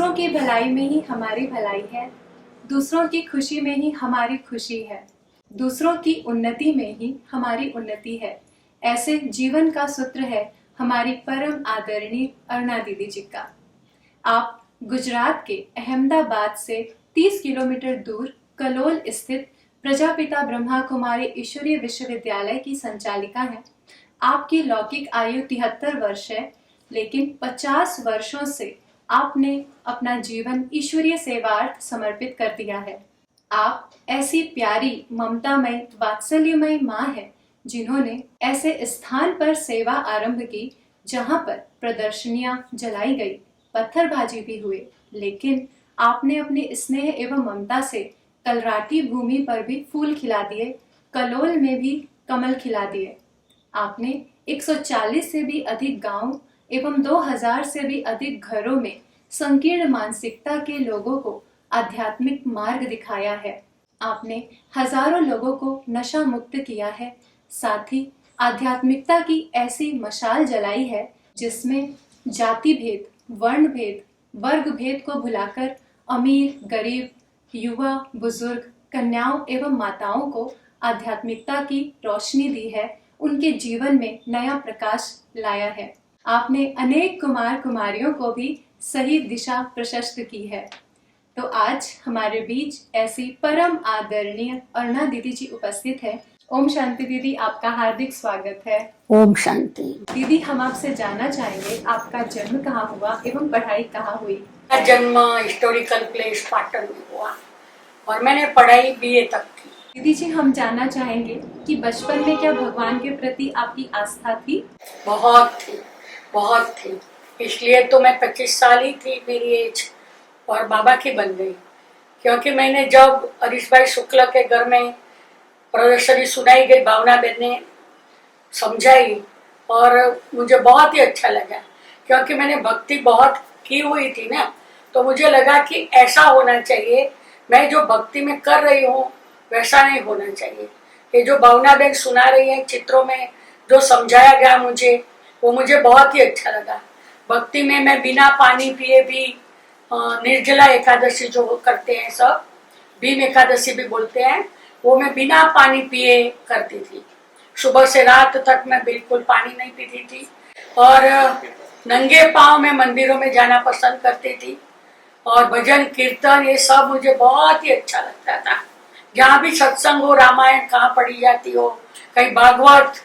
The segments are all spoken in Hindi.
दूसरों की भलाई में ही हमारी भलाई है, दूसरों की खुशी में ही हमारी खुशी है, दूसरों की उन्नति में ही हमारी उन्नति है। ऐसे जीवन का सूत्र है हमारी परम आदरणीय अरुणा दीदी जी का। आप गुजरात के अहमदाबाद से 30 किलोमीटर दूर कलोल स्थित प्रजापिता ब्रह्मा कुमारी ईश्वरीय विश्वविद्यालय की संचालिका हैं। आपकी लौकिक आयु 73 वर्ष है, लेकिन 50 वर्षों से आपने अपना जीवन ईश्वरीय सेवार्थ समर्पित कर दिया है। आप ऐसी प्यारी, ममतामयी, वात्सल्यमयी माँ है जिन्होंने ऐसे स्थान पर सेवा आरंभ की जहाँ पर प्रदर्शनियां जलाई गई, पत्थरबाजी भी हुए, लेकिन आपने अपने स्नेह एवं ममता से कलराटी भूमि पर भी फूल खिला दिए, कलोल में भी कमल खिला दिए। आपने 140 से भी अधिक गांव एवं 2000 से भी अधिक घरों में संकीर्ण मानसिकता के लोगों को आध्यात्मिक मार्ग दिखाया है। आपने हजारों लोगों को नशा मुक्त किया है, साथ ही आध्यात्मिकता की ऐसी मशाल जलाई है जिसमें जाति भेद, वर्ण भेद, वर्ग भेद को भुलाकर अमीर, गरीब, युवा, बुजुर्ग, कन्याओं एवं माताओं को आध्यात्मिकता की रोशनी दी है, उनके जीवन में नया प्रकाश लाया है। आपने अनेक कुमार कुमारियों को भी सही दिशा प्रशस्त की है। तो आज हमारे बीच ऐसी परम आदरणीय अरुणा दीदी जी उपस्थित है। ओम शांति दीदी, आपका हार्दिक स्वागत है। ओम शांति। दीदी, हम आपसे जानना चाहेंगे आपका जन्म कहाँ हुआ एवं पढ़ाई कहाँ हुई? मेरा जन्म हिस्टोरिकल प्लेस पाटन में हुआ और मैंने पढ़ाई बीए तक की। दीदी जी, हम जानना चाहेंगे कि बचपन में क्या भगवान के प्रति आपकी आस्था थी? बहुत थी। इसलिए तो मैं 25 साल ही थी मेरी एज और बाबा की बन गई, क्योंकि मैंने जब हरीश भाई शुक्ल के घर में प्रदर्शनी सुनाई गई, भावना बहन ने समझाई और मुझे बहुत ही अच्छा लगा, क्योंकि मैंने भक्ति बहुत की हुई थी ना, तो मुझे लगा कि ऐसा होना चाहिए। मैं जो भक्ति में कर रही हूँ वैसा नहीं होना चाहिए। ये जो भावना बहन सुना रही है, चित्रों में जो समझाया गया मुझे, वो मुझे बहुत ही अच्छा लगा। भक्ति में मैं बिना पानी पिए भी निर्जला एकादशी जो करते हैं सब, भीम एकादशी भी बोलते हैं, वो मैं बिना पानी पिए करती थी। सुबह से रात तक मैं बिल्कुल पानी नहीं पीती थी और नंगे पांव में मंदिरों में जाना पसंद करती थी और भजन कीर्तन ये सब मुझे बहुत ही अच्छा लगता था। जहाँ भी सत्संग हो, रामायण कहाँ पढ़ी जाती हो, कहीं भागवत,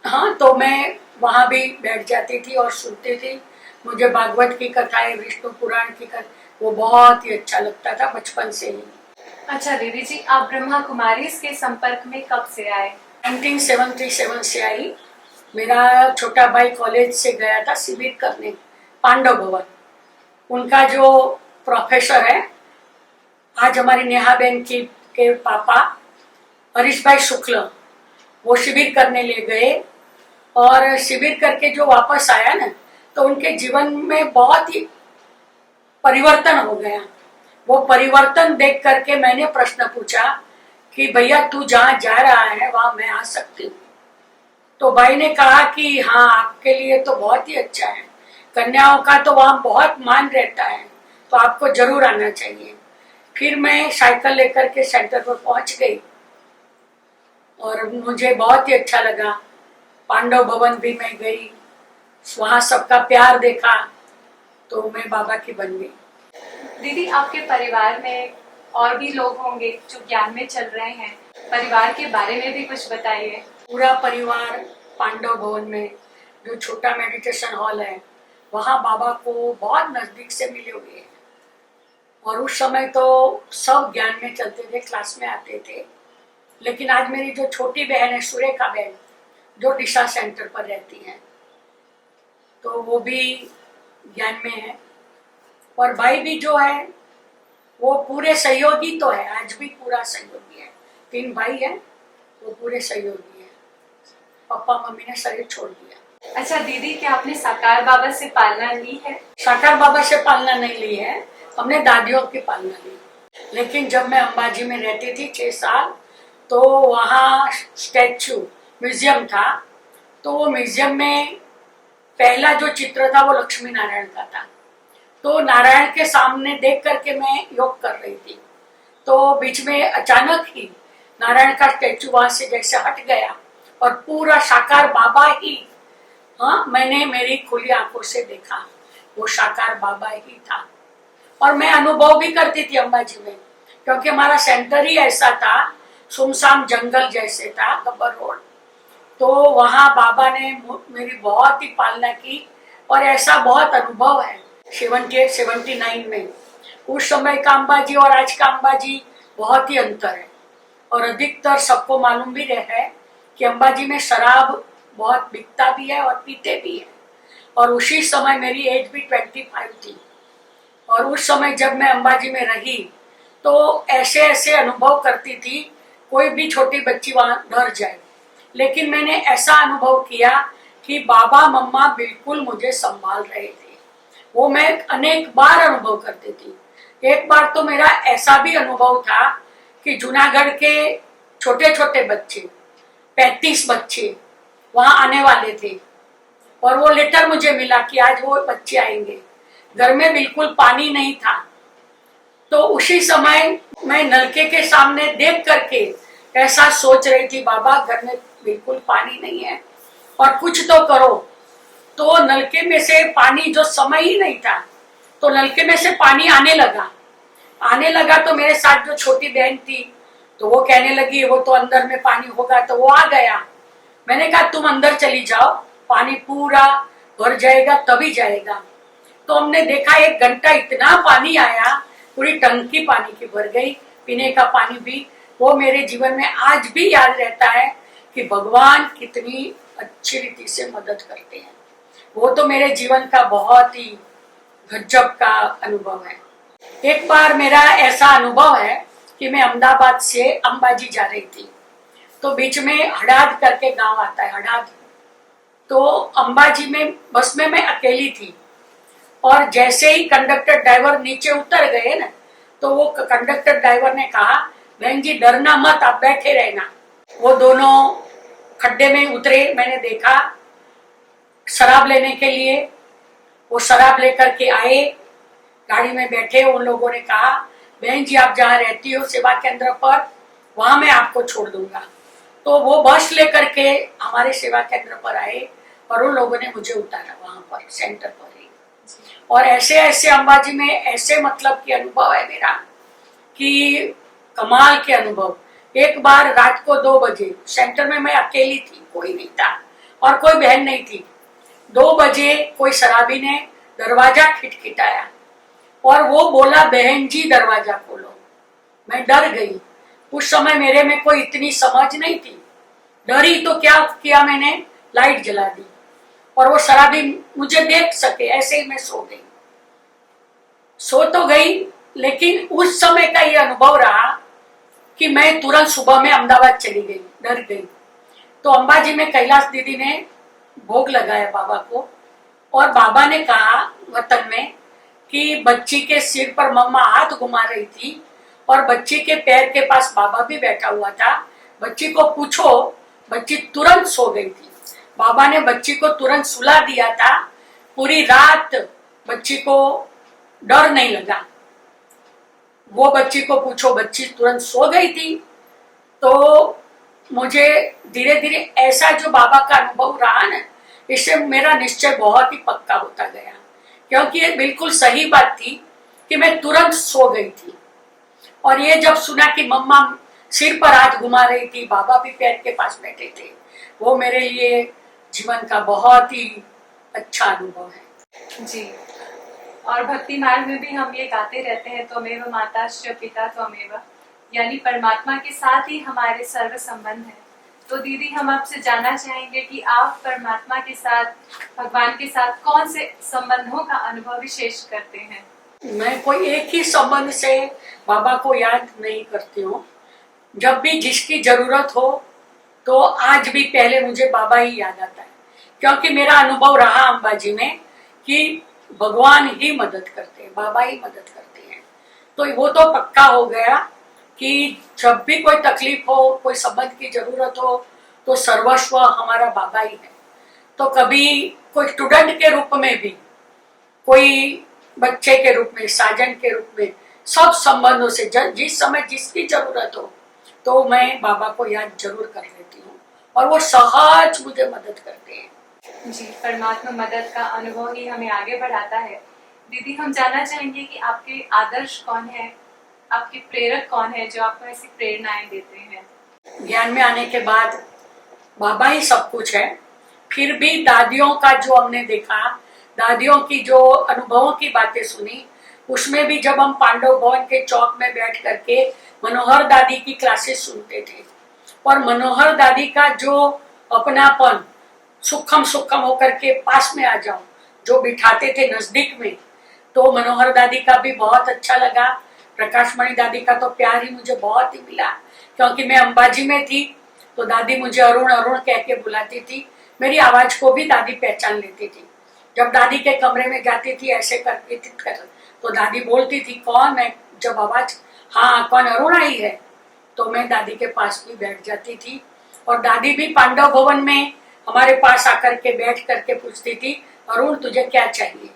हाँ, तो मैं वहां भी बैठ जाती थी और सुनती थी। मुझे भागवत की कथाएं, विष्णु पुराण की कथा, वो बहुत ही अच्छा लगता था बचपन से ही। अच्छा दीदी जी, आप ब्रह्मा कुमारी के संपर्क में कब से आए? 1977 से आई। मेरा छोटा भाई कॉलेज से गया था शिविर करने पांडव भवन। उनका जो प्रोफेसर है, आज हमारी नेहा बहन की के पापा हरीश भाई शुक्ल, वो शिविर करने ले गए और शिविर करके जो वापस आया ना, तो उनके जीवन में बहुत ही परिवर्तन हो गया। वो परिवर्तन देख करके मैंने प्रश्न पूछा कि भैया तू जहाँ जा रहा है वहां मैं आ सकती हूँ? तो भाई ने कहा कि हाँ, आपके लिए तो बहुत ही अच्छा है, कन्याओं का तो वहां बहुत मान रहता है, तो आपको जरूर आना चाहिए। फिर मैं साइकिल लेकर के सेंटर पर पहुंच गई और मुझे बहुत ही अच्छा लगा। पांडव भवन भी मैं गई, वहां सबका प्यार देखा, तो मैं बाबा की बन गई। दीदी, आपके परिवार में और भी लोग होंगे जो ज्ञान में चल रहे हैं, परिवार के बारे में भी कुछ बताइए। पूरा परिवार पांडव भवन में जो छोटा मेडिटेशन हॉल है, वहाँ बाबा को बहुत नजदीक से मिले हुए हैं और उस समय तो सब ज्ञान में चलते थे, क्लास में आते थे। लेकिन आज मेरी जो छोटी बहन है सुरेखा बहन, जो दिशा सेंटर पर रहती हैं, तो वो भी ज्ञान में है। और भाई भी जो है वो पूरे सहयोगी तो है, आज भी पूरा सहयोगी है। 3 भाई हैं, वो पूरे सहयोगी है। पापा मम्मी ने शरीर छोड़ दिया। अच्छा दीदी, क्या आपने साकार बाबा से पालना ली है? साकार बाबा से पालना नहीं ली है, हमने दादियों की पालना ली। लेकिन जब मैं अंबाजी में रहती थी 6 साल, तो वहाँ स्टैचू म्यूजियम था, तो वो म्यूजियम में पहला जो चित्र था वो लक्ष्मी नारायण का था। तो नारायण के सामने देख करके मैं योग कर रही थी, तो बीच में अचानक ही नारायण का स्टैचू वहां से जैसे हट गया और पूरा साकार बाबा ही, हाँ, मैंने मेरी खुली आंखों से देखा, वो साकार बाबा ही था। और मैं अनुभव भी करती थी अंबाजी में, क्योंकि हमारा सेंटर ही ऐसा था, सुनसान जंगल जैसे था, गब्बर रोड। तो वहां बाबा ने मेरी बहुत ही पालना की और ऐसा बहुत अनुभव है 78-79 में। उस समय का अंबाजी और आज का अंबाजी बहुत ही अंतर है। और अधिकतर सबको मालूम भी है कि अंबाजी में शराब बहुत बिकता भी है और पीते भी है। और उसी समय मेरी एज भी 25 थी, और उस समय जब मैं अंबाजी में रही तो ऐसे ऐसे अनुभव करती थी, कोई भी छोटी बच्ची वहां डर जाए, लेकिन मैंने ऐसा अनुभव किया कि बाबा मम्मा बिल्कुल मुझे संभाल रहे थे। वो मैं अनेक बार अनुभव करती थी। एक बार तो मेरा ऐसा भी अनुभव था कि जूनागढ़ के छोटे छोटे बच्चे 35 बच्चे वहां आने वाले थे, और वो लेटर मुझे मिला कि आज वो बच्चे आएंगे। घर में बिल्कुल पानी नहीं था, तो उसी समय मैं नलके के सामने देख करके ऐसा सोच रही थी, बाबा घर में बिल्कुल पानी नहीं है और कुछ तो करो। तो नलके में से पानी, जो समय ही नहीं था, तो नलके में से पानी आने लगा। तो मेरे साथ जो छोटी बहन थी तो वो कहने लगी वो तो अंदर में पानी होगा, तो वो आ गया। मैंने कहा तुम अंदर चली जाओ, पानी पूरा भर जाएगा तभी जाएगा। तो हमने देखा 1 घंटा इतना पानी आया, पूरी टंकी पानी की भर गई, पीने का पानी भी। वो मेरे जीवन में आज भी याद रहता है कि भगवान कितनी अच्छी रीति से मदद करते हैं। वो तो मेरे जीवन का बहुत ही गजब का अनुभव है। एक बार मेरा ऐसा अनुभव है कि मैं अहमदाबाद से अंबाजी जा रही थी, तो बीच में हड़ाद करके गांव आता है, हड़ाद। तो अंबाजी में बस में मैं अकेली थी, और जैसे ही कंडक्टर ड्राइवर नीचे उतर गए ना, तो वो कंडक्टर ड्राइवर ने कहा, बहन जी डरना मत, आप बैठे रहना। वो दोनों खड्डे में उतरे, मैंने देखा शराब लेने के लिए। वो शराब लेकर के आए, गाड़ी में बैठे। उन लोगों ने कहा, बहन जी आप जहाँ रहती हो सेवा केंद्र पर, वहां मैं आपको छोड़ दूंगा। तो वो बस लेकर के हमारे सेवा केंद्र पर आए और उन लोगों ने मुझे उतारा वहां पर, सेंटर पर ही। और ऐसे ऐसे अंबाजी में ऐसे मतलब की अनुभव है मेरा कि कमाल के अनुभव। एक बार रात को 2 बजे, सेंटर में मैं अकेली थी, कोई नहीं था और कोई बहन नहीं थी। 2 बजे कोई शराबी ने दरवाजा खटखटाया और वो बोला, बहन जी दरवाजा खोलो। मैं डर गई। उस समय मेरे में कोई इतनी समझ नहीं थी, डरी तो क्या किया मैंने, लाइट जला दी और वो शराबी मुझे देख सके, ऐसे ही मैं सो गई। सो तो गई, लेकिन उस समय का ये अनुभव रहा कि मैं तुरंत सुबह में अहमदाबाद चली गई, डर गई। तो अंबाजी में कैलाश दीदी ने भोग लगाया बाबा को, और बाबा ने कहा वतन में कि बच्ची के सिर पर मम्मा हाथ घुमा रही थी और बच्ची के पैर के पास बाबा भी बैठा हुआ था, बच्ची को पूछो। बच्ची तुरंत सो गई थी। बाबा ने बच्ची को तुरंत सुला दिया था। पूरी रात बच्ची को डर नहीं लगा। वो बच्ची को पूछो, बच्ची तुरंत सो गई थी। तो मुझे धीरे धीरे ऐसा जो बाबा का अनुभव रहा ना, इससे मेरा निश्चय बहुत ही पक्का होता गया, क्योंकि ये बिल्कुल सही बात थी कि मैं तुरंत सो गई थी। और ये जब सुना कि मम्मा सिर पर हाथ घुमा रही थी, बाबा भी पैर के पास बैठे थे, वो मेरे लिए जीवन का बहुत ही अच्छा अनुभव है जी। और भक्ति मार्ग में भी हम ये गाते रहते हैं, त्वमेव माताश्च पिता त्वमेव, यानी परमात्मा के साथ ही हमारे सर्व संबंध है। तो दीदी हम आपसे जानना चाहेंगे कि आप परमात्मा के साथ, भगवान के साथ कौन से संबंधों का अनुभव विशेष करते हैं? मैं कोई एक ही संबंध से बाबा को याद नहीं करती हूँ। जब भी जिसकी जरूरत हो तो आज भी पहले मुझे बाबा ही याद आता है, क्योंकि मेरा अनुभव रहा अंबाजी में कि भगवान ही मदद करते हैं, बाबा ही मदद करते हैं। तो वो तो पक्का हो गया कि जब भी कोई तकलीफ हो, कोई संबंध की जरूरत हो, तो सर्वस्व हमारा बाबा ही है। तो कभी कोई स्टूडेंट के रूप में भी कोई बच्चे के रूप में, साजन के रूप में, सब संबंधों से जिस समय जिसकी जरूरत हो तो मैं बाबा को याद जरूर कर लेती हूँ और वो सहज मुझे मदद करते हैं। जी, परमात्मा मदद का अनुभव ही हमें आगे बढ़ाता है। दीदी, हम जानना चाहेंगे कि आपके आदर्श कौन है, आपके प्रेरक कौन है जो आपको ऐसी प्रेरणाएं देते हैं? ज्ञान में आने के बाद बाबा ही सब कुछ है। फिर भी दादियों का जो हमने देखा, दादियों की जो अनुभवों की बातें सुनी, उसमें भी जब हम पांडव भवन के चौक में बैठ करके मनोहर दादी की क्लासेस सुनते थे और मनोहर दादी का जो अपनापन, सुखम सुखम होकर के पास में आ जाओ, जो बिठाते थे नजदीक में, तो मनोहर दादी का भी बहुत अच्छा लगा। प्रकाश मणि दादी का तो प्यार ही मुझे बहुत ही मिला, क्योंकि मैं अंबाजी में थी तो दादी मुझे अरुण अरुण कह के बुलाती थी। मेरी आवाज को भी दादी पहचान लेती थी। जब दादी के कमरे में जाती थी ऐसे करती थी तो दादी बोलती थी कौन है, जब आवाज हाँ कौन अरुण आई है, तो मैं दादी के पास भी बैठ जाती थी। और दादी भी पांडव भवन में हमारे पास आकर के बैठ करके पूछती थी अरुण तुझे क्या चाहिए।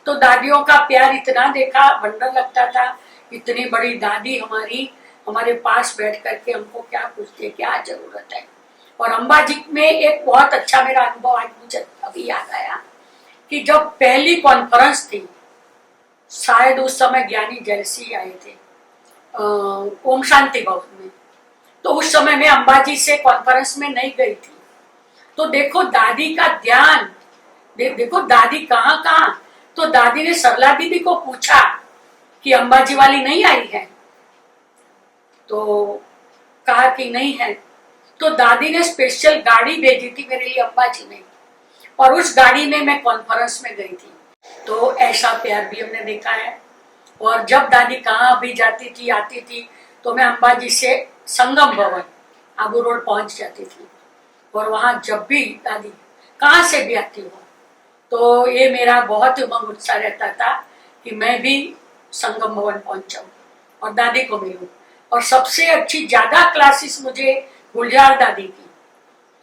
तो दादियों का प्यार इतना देखा, वंडर लगता था, इतनी बड़ी दादी हमारी हमारे पास बैठ करके हमको क्या पूछती है, क्या जरूरत है। और अंबाजी में एक बहुत अच्छा मेरा अनुभव आज मुझे अभी याद आया कि जब पहली कॉन्फ्रेंस थी, शायद उस समय ज्ञानी जयसी आए थे ओम शांति भवन में, तो उस समय मैं अंबाजी से कॉन्फ्रेंस में नहीं गई थी। तो देखो दादी का ध्यान, देखो दादी कहाँ कहाँ, तो दादी ने सरला दीदी को पूछा कि अंबाजी वाली नहीं आई है, तो कहा कि नहीं है। तो दादी ने स्पेशल गाड़ी भेजी थी मेरे लिए अंबाजी में और उस गाड़ी में मैं कॉन्फ्रेंस में गई थी। तो ऐसा प्यार भी हमने देखा है। और जब दादी कहाँ भी जाती थी आती थी तो मैं अंबाजी से संगम भवन आबू रोड पहुंच जाती थी और वहां जब भी दादी कहाँ से भी आती हो तो ये मेरा बहुत उमंग उत्साह रहता था कि मैं भी संगम भवन पहुंच जाऊं और दादी को मिलूं। और सबसे अच्छी ज्यादा क्लासेस मुझे गुलजार दादी की,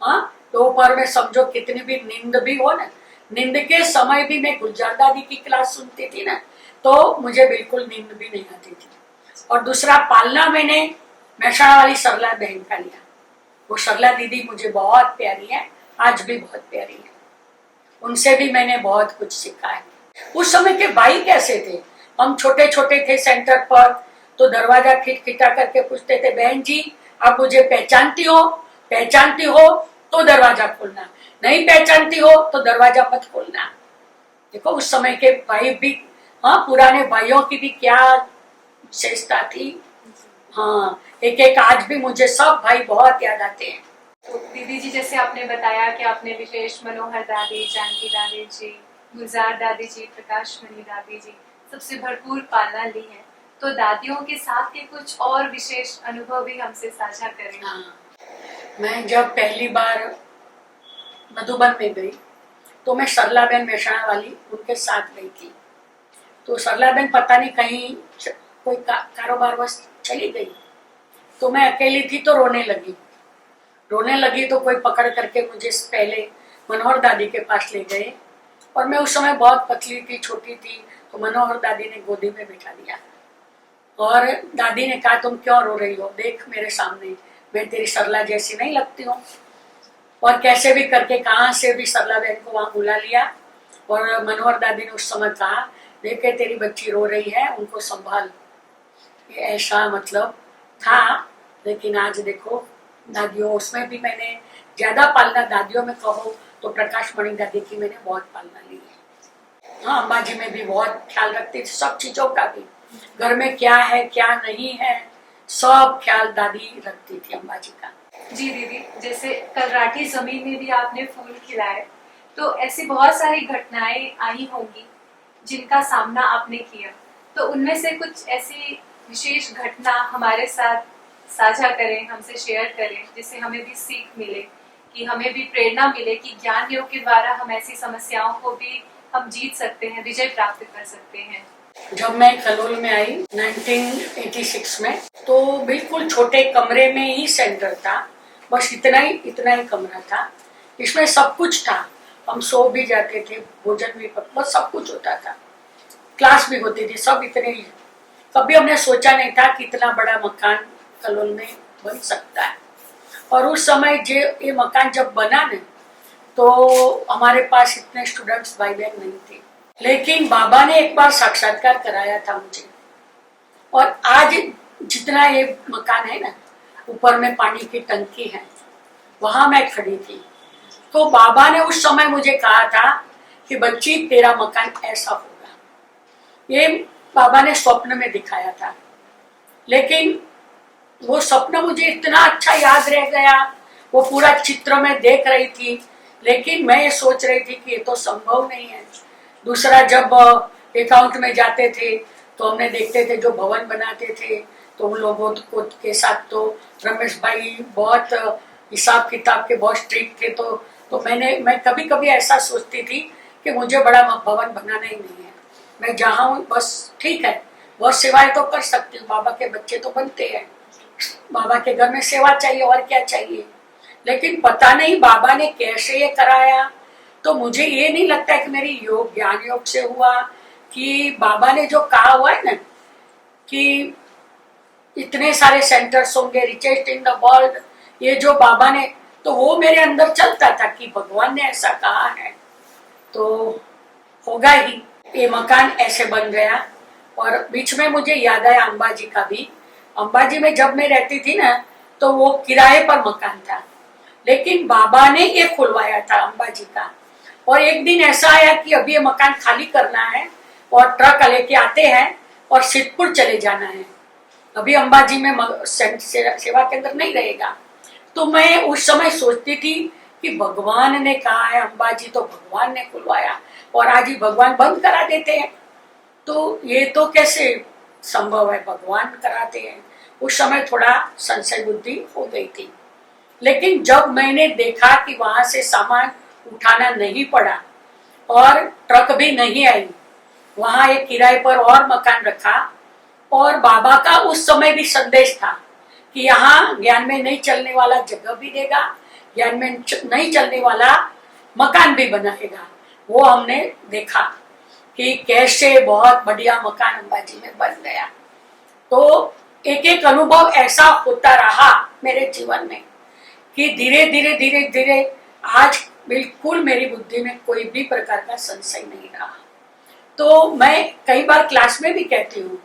हाँ तो पर मैं समझो कितनी भी नींद भी हो ना, नींद के समय भी मैं गुलजार दादी की क्लास सुनती थी ना, तो मुझे बिल्कुल नींद भी नहीं आती थी। और दूसरा पालना मैंने महसाणा वाली सरला बहन का लिया। वो सरला दीदी मुझे बहुत प्यारी है, आज भी बहुत प्यारी है, उनसे भी मैंने बहुत कुछ सीखा है। उस समय के भाई कैसे थे, हम छोटे छोटे थे सेंटर पर, तो दरवाजा खिटखिटा करके पूछते थे बहन जी आप मुझे पहचानती हो, पहचानती हो तो दरवाजा खोलना, नहीं पहचानती हो तो दरवाजा मत खोलना। देखो उस समय के भाई भी, हाँ पुराने भाइयों की भी क्या विशेषता थी। हाँ एक एक आज भी मुझे सब भाई बहुत याद आते हैं। तो दीदी जी, जैसे आपने बताया कि आपने विशेष मनोहर दादी, जानकी दादी जी, गुलजार दादी जी, प्रकाश मणि दादी जी सबसे भरपूर पालना ली है, तो दादियों के साथ के कुछ और विशेष अनुभव भी हमसे साझा करें। हाँ, मैं जब पहली बार मधुबन में गई तो मैं सरला बहन महसाणा वाली उनके साथ गई थी। तो सरला बहन पता नहीं कहीं कोई कारोबार बस चली गई, तो मैं अकेली थी तो रोने लगी तो कोई पकड़ करके मुझे पहले मनोहर दादी के पास ले गए और मैं उस समय बहुत पतली थी, छोटी थी, तो मनोहर दादी ने गोदी में बिठा दिया और दादी ने कहा तुम क्यों रो रही हो, देख मेरे सामने मैं तेरी सरला जैसी नहीं लगती हूँ। और कैसे भी करके कहाँ से भी सरला बहन को वहां बुला लिया और मनोहर दादी ने उस समय कहा देखे तेरी बच्ची रो रही है, उनको संभाल। ऐसा मतलब था। लेकिन आज देखो दादियों, उसमें भी मैंने ज्यादा पालना दादियों में कहो तो प्रकाश मणि दादी की मैंने बहुत पालना ली है। हाँ अंबाजी में भी बहुत ख्याल रखती थी सब चीजों का भी, घर में क्या है क्या नहीं है सब ख्याल दादी रखती थी अंबाजी का। जी दीदी, जैसे कलराठी जमीन में भी आपने फूल खिलाए, तो ऐसी बहुत सारी घटनाएं आई होंगी जिनका सामना आपने किया, तो उनमें से कुछ ऐसी विशेष घटना हमारे साथ साझा करें, हमसे शेयर करें, जिससे हमें भी सीख मिले, कि हमें भी प्रेरणा मिले कि ज्ञान योग के द्वारा हम ऐसी समस्याओं को भी हम जीत सकते हैं, विजय प्राप्त कर सकते हैं। जब मैं खलोल में आई 1986 में, तो बिल्कुल छोटे कमरे में ही सेंटर था, बस इतना ही कमरा था। इसमें सब कुछ था, हम सो भी जाते थे, भोजन भी, बस सब कुछ होता था। क्लास भी होती थी, सब इतने ही। कभी हमने सोचा नहीं था कि इतना बड़ा मकान कलोल में बन सकता है। और उस समय जो ये मकान जब बना ने, तो हमारे पास इतने स्टूडेंट्स भाई बहन नहीं थे, लेकिन बाबा ने एक बार साक्षात्कार कराया था मुझे। और आज जितना ये मकान है ना, ऊपर में पानी की टंकी है, वहां मैं खड़ी थी, तो बाबा ने उस समय मुझे कहा था कि बच्ची तेरा मकान ऐसा होगा। ये बाबा ने स्वप्न में दिखाया था, लेकिन वो स्वप्न मुझे इतना अच्छा याद रह गया, वो पूरा चित्र में देख रही थी, लेकिन मैं ये सोच रही थी कि ये तो संभव नहीं है। दूसरा, जब अकाउंट में जाते थे तो हमने देखते थे जो भवन बनाते थे, तो उन लोगों को के साथ तो रमेश भाई बहुत हिसाब किताब के बहुत स्ट्रिक्ट थे, तो मैं कभी कभी ऐसा सोचती थी कि मुझे बड़ा भवन बनाना ही नहीं है, मैं जहाँ हूँ बस ठीक है, बहुत सेवाएं तो कर सकती हूँ, बाबा के बच्चे तो बनते हैं, बाबा के घर में सेवा चाहिए और क्या चाहिए। लेकिन पता नहीं बाबा ने कैसे ये कराया। तो मुझे ये नहीं लगता कि मेरी योग ज्ञान योग से हुआ, कि बाबा ने जो कहा हुआ है ना कि इतने सारे सेंटर्स होंगे रिचेस्ट इन द वर्ल्ड, ये जो बाबा ने, तो वो मेरे अंदर चलता था कि भगवान ने ऐसा कहा है तो होगा ही। ये मकान ऐसे बन गया। और बीच में मुझे याद आया अंबाजी का भी। अंबाजी में जब मैं रहती थी ना, तो वो किराए पर मकान था, लेकिन बाबा ने ये खुलवाया था अंबाजी का। और एक दिन ऐसा आया कि अभी ये मकान खाली करना है और ट्रक लेके आते हैं और सिद्धपुर चले जाना है, अभी अंबाजी में सेवा केंद्र नहीं रहेगा। तो मैं उस समय सोचती थी कि भगवान ने कहा है अंबाजी, तो भगवान ने खुलवाया और आज ही भगवान बंद करा देते हैं, तो ये तो कैसे संभव है, भगवान कराते हैं। उस समय थोड़ा संशय बुद्धि हो गई थी। लेकिन जब मैंने देखा कि वहां से सामान उठाना नहीं पड़ा और ट्रक भी नहीं आई, वहां एक किराए पर और मकान रखा, और बाबा का उस समय भी संदेश था कि यहाँ ज्ञान में नहीं चलने वाला जगह भी देगा, ज्ञान में नहीं चलने वाला मकान भी बनाएगा। वो हमने देखा कि कैसे बहुत बढ़िया मकान अंबाजी में बन गया। तो एक एक अनुभव ऐसा होता रहा मेरे जीवन में कि धीरे धीरे धीरे धीरे आज बिल्कुल मेरी बुद्धि में कोई भी प्रकार का संशय नहीं रहा। तो मैं कई बार क्लास में भी कहती हूँ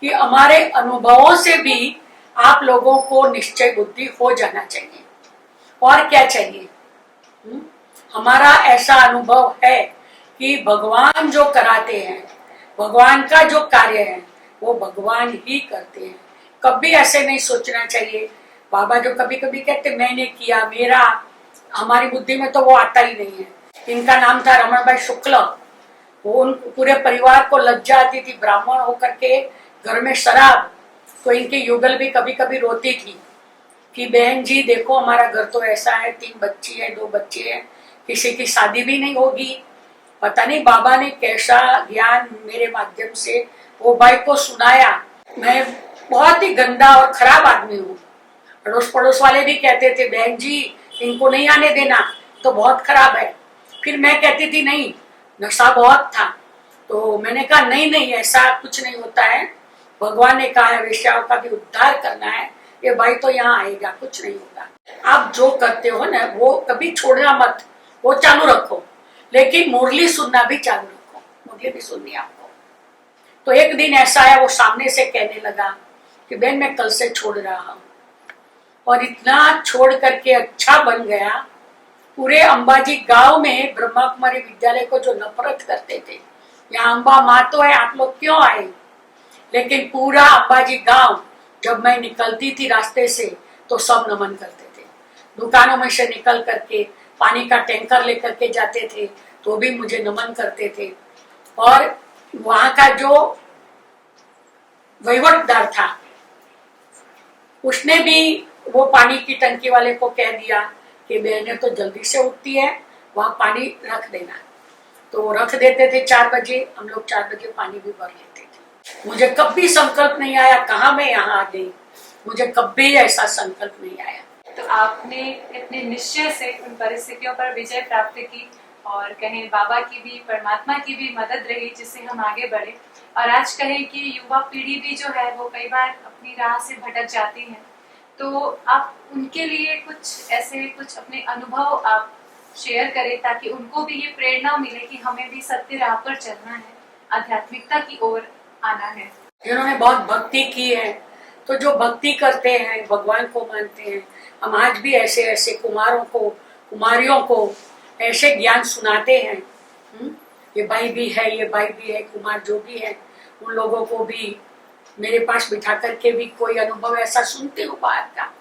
कि हमारे अनुभवों से भी आप लोगों को निश्चय बुद्धि हो जाना चाहिए। और क्या चाहिए? हमारा ऐसा अनुभव है कि भगवान जो कराते हैं, भगवान का जो कार्य है वो भगवान ही करते हैं। कभी ऐसे नहीं सोचना चाहिए। बाबा जो कभी कभी कहते मैंने किया, मेरा, हमारी बुद्धि में तो वो आता ही नहीं है। इनका नाम था रमण भाई शुक्ल। वो उन पूरे परिवार को लज्जा आती थी, ब्राह्मण होकर के घर में शराब, तो इनकी युगल भी कभी कभी रोती थी कि बहन जी देखो हमारा घर तो ऐसा है, 3 बच्ची है, 2 बच्चे हैं, किसी की शादी भी नहीं होगी। पता नहीं बाबा ने कैसा ज्ञान मेरे माध्यम से वो भाई को सुनाया। मैं बहुत ही गंदा और खराब आदमी हूँ। अड़ोस पड़ोस वाले भी कहते थे बहन जी इनको नहीं आने देना, तो बहुत खराब है। फिर मैं कहती थी नहीं, नशा बहुत था। तो मैंने कहा नहीं नहीं, ऐसा कुछ नहीं होता है, भगवान ने कहा है वेश्याओं का भी उद्धार करना है, ये भाई तो यहाँ आएगा, कुछ नहीं होगा। आप जो करते हो ना वो कभी छोड़ना मत, वो चालू रखो, लेकिन मुरली सुनना भी चालू रखो, मुरली भी सुननी आपको। तो एक दिन ऐसा है, वो सामने से कहने लगा कि बहन मैं कल से छोड़ रहा हूँ, और इतना छोड़ करके अच्छा बन गया। पूरे अंबाजी गांव में ब्रह्मा कुमारी विद्यालय को जो नफरत करते थे, यहाँ अम्बा माँ तो है, आप लोग क्यों आए, लेकिन पूरा अंबाजी गांव जब मैं निकलती थी रास्ते से तो सब नमन करते थे। दुकानों में से निकल करके पानी का टैंकर लेकर के जाते थे तो भी मुझे नमन करते थे। और वहां का जो वहीवटदार था उसने भी वो पानी की टंकी वाले को कह दिया कि बहनें तो जल्दी से उठती है, वहां पानी रख देना। तो रख देते थे 4 बजे, हम लोग 4 बजे पानी भी भर लेते थे। मुझे कभी संकल्प नहीं आया कहाँ मैं यहाँ आ गई, मुझे कभी ऐसा संकल्प नहीं आया। तो आपने इतने निश्चय से उन परिस्थितियों पर विजय प्राप्त की, और कहें बाबा की भी, परमात्मा की भी मदद रही जिससे हम आगे बढ़े। और आज कहें कि युवा पीढ़ी भी जो है वो कई बार अपनी राह से भटक जाती है, तो आप उनके लिए कुछ ऐसे कुछ अपने अनुभव आप शेयर करें ताकि उनको भी ये प्रेरणा मिले कि हमें भी सत्य राह पर चलना है, आध्यात्मिकता की ओर आना है। जिन्होंने बहुत भक्ति की है, तो जो भक्ति करते हैं, भगवान को मानते हैं, हम आज भी ऐसे ऐसे कुमारों को, कुमारियों को ऐसे ज्ञान सुनाते हैं। ये भाई भी है, ये भाई भी है, कुमार जो भी है, उन लोगों को भी मेरे पास बिठा करके भी कोई अनुभव ऐसा सुनती हूँ बाहर का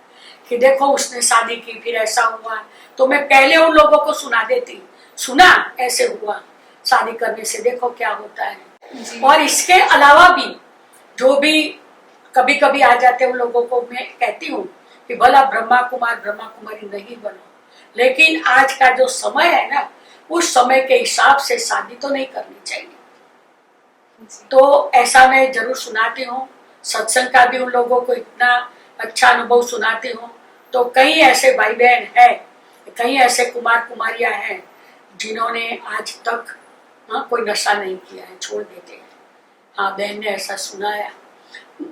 कि देखो उसने शादी की फिर ऐसा हुआ, तो मैं पहले उन लोगों को सुना देती, सुना ऐसे हुआ, शादी करने से देखो क्या होता है। और इसके अलावा भी जो भी कभी कभी आ जाते उन लोगों को मैं कहती हूँ कि भला ब्रह्मा कुमार ब्रह्मा कुमारी नहीं बनो, लेकिन आज का जो समय है ना, उस समय के हिसाब से शादी तो नहीं करनी चाहिए। तो ऐसा मैं जरूर सुनाती हूँ। सत्संग का भी उन लोगों को इतना अच्छा अनुभव सुनाती हूँ। तो कई ऐसे भाई बहन है, कई ऐसे कुमार कुमारियां हैं जिन्होंने आज तक कोई नशा नहीं किया है, छोड़ देते हैं। हाँ, बहन ने ऐसा सुनाया।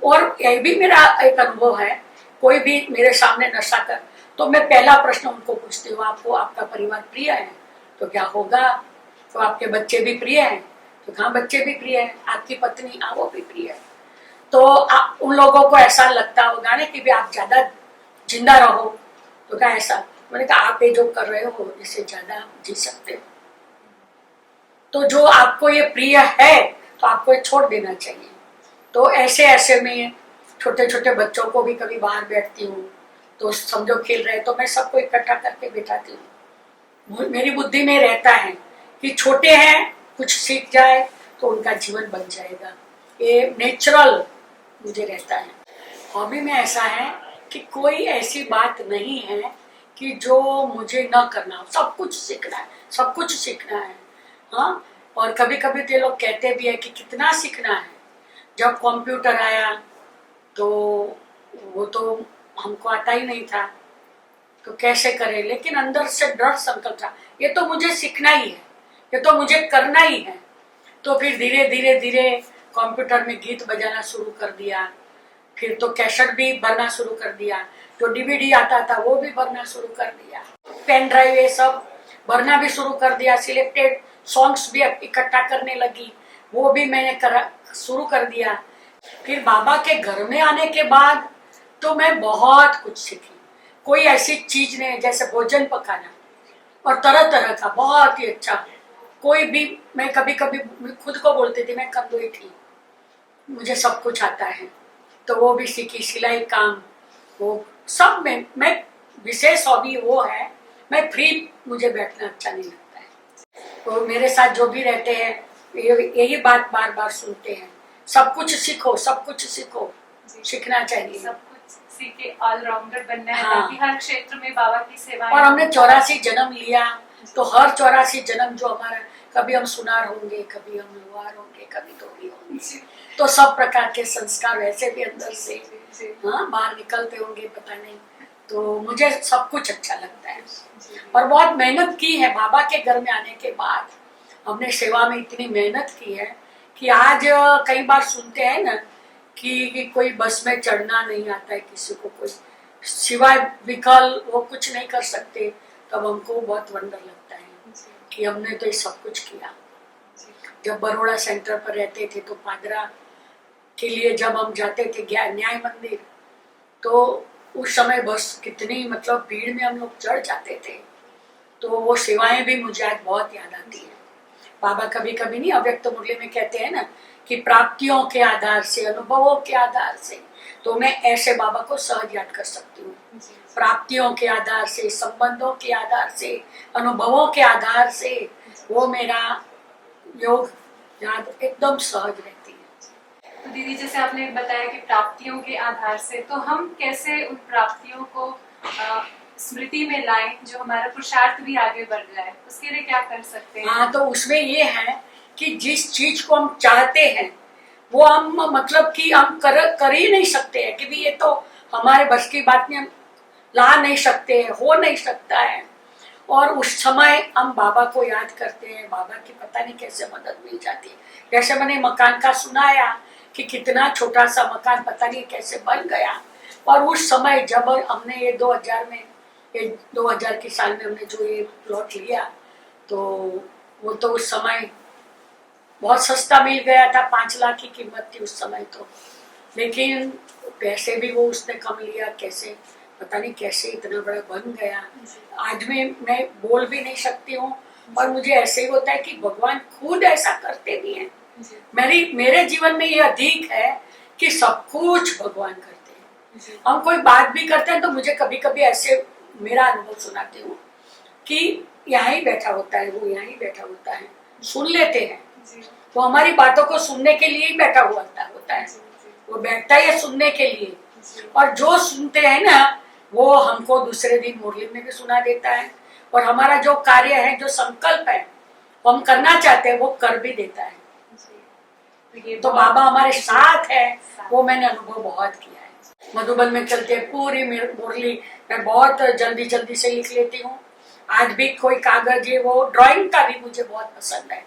और ये भी मेरा एक अनुभव है, कोई भी मेरे सामने नशा कर, तो मैं पहला प्रश्न उनको पूछती हूँ, आपको आपका परिवार प्रिय है? तो क्या होगा? तो आपके बच्चे भी प्रिय हैं? तो हाँ, बच्चे भी प्रिय हैं। आपकी पत्नी? हाँ, वो भी प्रिय है। तो उन लोगों को ऐसा लगता होगा ना कि भी आप ज्यादा जिंदा रहो। तो क्या ऐसा? मैंने कहा आप ये जो कर रहे हो इससे ज्यादा जी सकते हो। तो जो आपको ये प्रिय है तो आपको ये छोड़ देना चाहिए। तो ऐसे ऐसे में छोटे छोटे बच्चों को भी कभी बाहर बैठती हूँ, तो समझो खेल रहे तो मैं सबको इकट्ठा करके बिठाती हूँ। मेरी बुद्धि में रहता है कि छोटे हैं, कुछ सीख जाए तो उनका जीवन बन जाएगा, ये नेचुरल मुझे रहता है। हॉबी में ऐसा है कि कोई ऐसी बात नहीं है कि जो मुझे न करना हो, सब कुछ सीखना है, सब कुछ सीखना है। हाँ, और कभी कभी तो लोग कहते भी है कि कितना सीखना है। जब कंप्यूटर आया तो वो तो हमको आता ही नहीं था, तो कैसे करें, लेकिन अंदर से दृढ़ संकल्प था, ये तो मुझे सीखना ही है, ये तो मुझे करना ही है। तो फिर धीरे धीरे धीरे कंप्यूटर में गीत बजाना शुरू कर दिया, फिर तो कैसेट भी भरना शुरू कर दिया, जो डीवीडी आता था वो भी भरना शुरू कर दिया, पेन ड्राइव ये सब भरना भी शुरू कर दिया, सिलेक्टेड सॉन्ग्स भी इकट्ठा करने लगी, वो भी मैंने शुरू कर दिया। फिर बाबा के घर में आने के बाद तो मैं बहुत कुछ सीखी। कोई ऐसी चीज नहीं, जैसे भोजन पकाना और तरह तरह का बहुत ही अच्छा। कोई भी, मैं कभी कभी खुद को बोलती थी मैं कंदोई थी, मुझे सब कुछ आता है, तो वो भी सीखी। सिलाई काम, वो सब में मैं, विशेष हॉबी वो है, मैं फ्री, मुझे बैठना अच्छा नहीं लगता है। तो मेरे साथ जो भी रहते हैं यही बात बार बार सुनते हैं, सब कुछ सीखो, सब कुछ सीखो, सीखना चाहिए, सब कुछ सीखे ऑलराउंडर बनना है। हाँ। ताकि हर क्षेत्र में बाबा की सेवा। और हमने 84 जन्म लिया, तो हर 84 जन्म जो हमारा, कभी हम सुनार होंगे, कभी हम लोहार होंगे, कभी धोबी होंगे, तो सब प्रकार के संस्कार वैसे भी अंदर से बाहर निकलते होंगे, पता नहीं। तो मुझे सब कुछ अच्छा लगता है और बहुत मेहनत की है। बाबा के घर में आने के बाद हमने सेवा में इतनी मेहनत की है कि आज कई बार सुनते हैं ना कि कोई बस में चढ़ना नहीं आता है किसी को, कोई सिवाय विकल वो कुछ नहीं कर सकते, तब हमको बहुत वंडर लगता है कि हमने तो ये सब कुछ किया। जब बरोड़ा सेंटर पर रहते थे तो पादरा के लिए जब हम जाते थे न्याय मंदिर, तो उस समय बस कितनी मतलब भीड़ में हम लोग चढ़ जाते थे। तो वो सेवाएं भी मुझे आज बहुत याद आती है। बाबा कभी कभी नहीं अव्यक्त मुरली में कहते हैं ना कि प्राप्तियों के आधार से, अनुभवों के आधार से, तो मैं ऐसे बाबा को सहज याद कर सकती हूँ। प्राप्तियों के आधार से, संबंधों के आधार से, अनुभवों के आधार से वो मेरा योग याद एकदम सहज रहती है। तो दीदी, जैसे आपने बताया कि प्राप्तियों के आधार से, तो हम कैसे उन प्राप्तियों को स्मृति में लाएं जो हमारा पुरुषार्थ भी आगे बढ़ जाए, उसके लिए क्या कर सकते हैं? हाँ, तो उसमें ये है कि जिस चीज को हम चाहते हैं वो हम मतलब कि हम कर ही नहीं सकते हैं कि भी ये तो हमारे बस की बात नहीं, हम ला नहीं सकते, हो नहीं सकता है। और उस समय हम बाबा को याद करते हैं, बाबा की पता नहीं कैसे मदद मिल जाती है। जैसे मैंने मकान का सुनाया कि कितना छोटा सा मकान पता नहीं कैसे बन गया, और उस समय जब हमने ये 2000 में, ये 2000 के साल में हमने जो ये प्लॉट लिया, तो वो तो उस समय बहुत सस्ता मिल गया था, 5 लाख की कीमत थी उस समय तो। लेकिन पैसे भी वो उसने कम लिया, कैसे पता नहीं कैसे इतना बड़ा बन गया। आज मैं बोल भी नहीं सकती हूँ, और मुझे ऐसे ही होता है कि भगवान खुद ऐसा करते भी हैं। मेरे जीवन में ये अधिक है कि सब कुछ भगवान करते हैं। हम कोई बात भी करते हैं तो मुझे कभी कभी ऐसे मेरा अनुभव सुनाती हूँ कि यहाँ ही बैठा होता है, वो यहाँ ही बैठा होता है, सुन लेते हैं। वो हमारी बातों को सुनने के लिए ही बैठा हुआ होता है, वो बैठता है सुनने के लिए। और जो सुनते हैं ना, वो हमको दूसरे दिन मुरली में भी सुना देता है, और हमारा जो कार्य है, जो संकल्प है, वो हम करना चाहते हैं, वो कर भी देता है। तो बाबा हमारे साथ है, वो मैंने अनुभव बहुत किया है। मधुबन में चलते पूरी मुरली मैं बहुत जल्दी जल्दी से लिख लेती हूँ। आज भी कोई कागज है, वो ड्राइंग का भी मुझे बहुत पसंद है।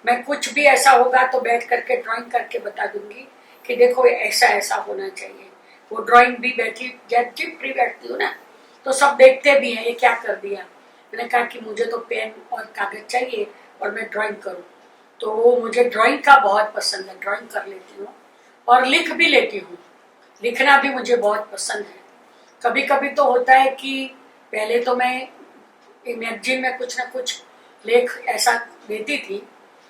मैं कुछ भी ऐसा होगा तो बैठ करके ड्राइंग करके बता दूंगी कि देखो ऐसा ऐसा होना चाहिए। वो ड्राइंग भी बैठी, जब फ्री बैठती हूँ ना, तो सब देखते भी हैं ये क्या कर दिया। मैंने कहा कि मुझे तो पेन और कागज चाहिए और मैं ड्राइंग करूँ, तो वो मुझे ड्राइंग का बहुत पसंद है, ड्राइंग कर लेती हूँ और लिख भी लेती हूँ। लिखना भी मुझे बहुत पसंद है। कभी कभी तो होता है कि पहले तो मैं मैगजीन में कुछ ना कुछ लेख ऐसा देती थी,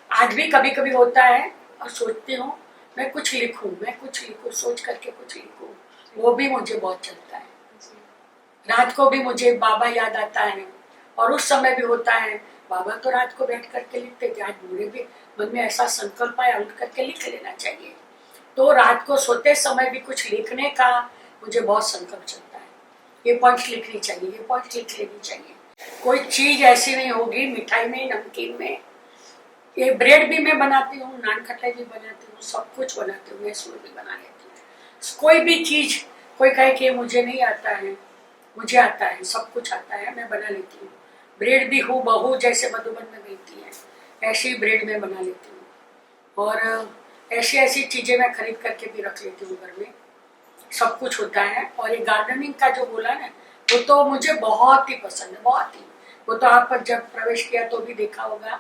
आज भी कभी कभी होता है और सोचती हूँ मैं कुछ लिखूं, सोच करके कुछ लिखूं, वो भी मुझे बहुत चलता है। रात को भी मुझे बाबा याद आता है, और उस समय भी होता है बाबा तो रात को बैठ करके लिखते थे, आज मुझे भी मन में ऐसा संकल्प आया उठ करके लिख लेना चाहिए। तो रात को सोते समय भी कुछ लिखने का मुझे बहुत संकल्प चलता है, ये पॉइंट लिखनी चाहिए, ये पॉइंट लिख लेनी चाहिए। कोई चीज ऐसी नहीं होगी, मिठाई में, नमकीन में, ये ब्रेड भी मैं बनाती हूँ, नान खटाई भी बनाती हूँ, सब कुछ बनाती हूँ, मैं सूर भी बना लेती हूँ। कोई भी चीज कोई कहे कि मुझे नहीं आता है, मुझे आता है, सब कुछ आता है, मैं बना लेती हूँ। ब्रेड भी हूँ बहू जैसे मधुबन में मिलती है, ऐसी ब्रेड में बना लेती हूँ। और ऐसी ऐसी चीजें मैं खरीद करके भी रख लेती हूँ घर में, सब कुछ होता है। और ये गार्डनिंग का जो बोला ना, वो तो मुझे बहुत ही पसंद है, बहुत ही। वो तो आप जब प्रवेश किया तो भी देखा होगा,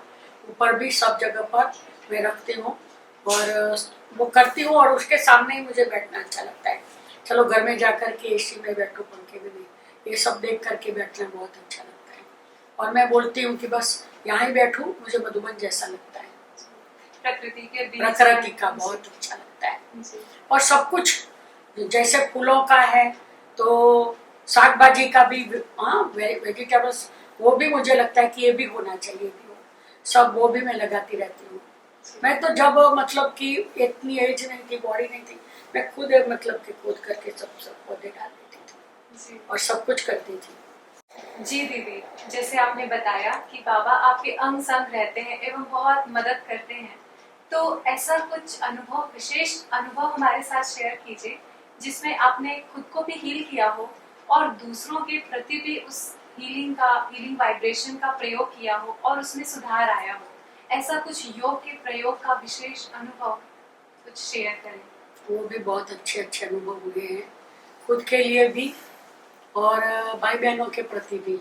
ऊपर भी सब जगह पर मैं रखती हूँ और वो करती हूँ, और उसके सामने ही मुझे बैठना अच्छा लगता है। चलो घर में जाकर के एसी में बैठो, पंखे में नहीं, ये सब देख करके बैठना बहुत अच्छा लगता है। और मैं बोलती हूँ कि बस यहाँ ही बैठूं, मुझे मधुबन जैसा लगता है, प्रकृति का बहुत अच्छा लगता है। और सब कुछ जैसे फूलों का है, तो साग भाजी का भी, हाँ वेजिटेबल्स, वो भी मुझे लगता है कि ये भी होना चाहिए, सब वो भी मैं लगाती रहती हूँ। मैं तो जब मतलब कि इतनी एज नहीं थी, बॉडी नहीं थी, मैं खुद मतलब कि खोद करके सब पौधे डाल देती थी और सब कुछ करती थी। जी दीदी, जैसे आपने बताया कि बाबा आपके अंग संग रहते हैं एवं बहुत मदद करते हैं, तो ऐसा कुछ अनुभव, विशेष अनुभव हमारे साथ शेयर कीजिए जिसमें आपने खुद को भी हील किया हो और दूसरों के प्रति भी उस हीलिंग वाइब्रेशन का प्रयोग किया हो और उसमें सुधार आया हो। ऐसा कुछ योग के प्रयोग का विशेष अनुभव कुछ शेयर करें। वो भी बहुत अच्छे अच्छे अनुभव हुए हैं, खुद के लिए भी और भाई बहनों के प्रति भी।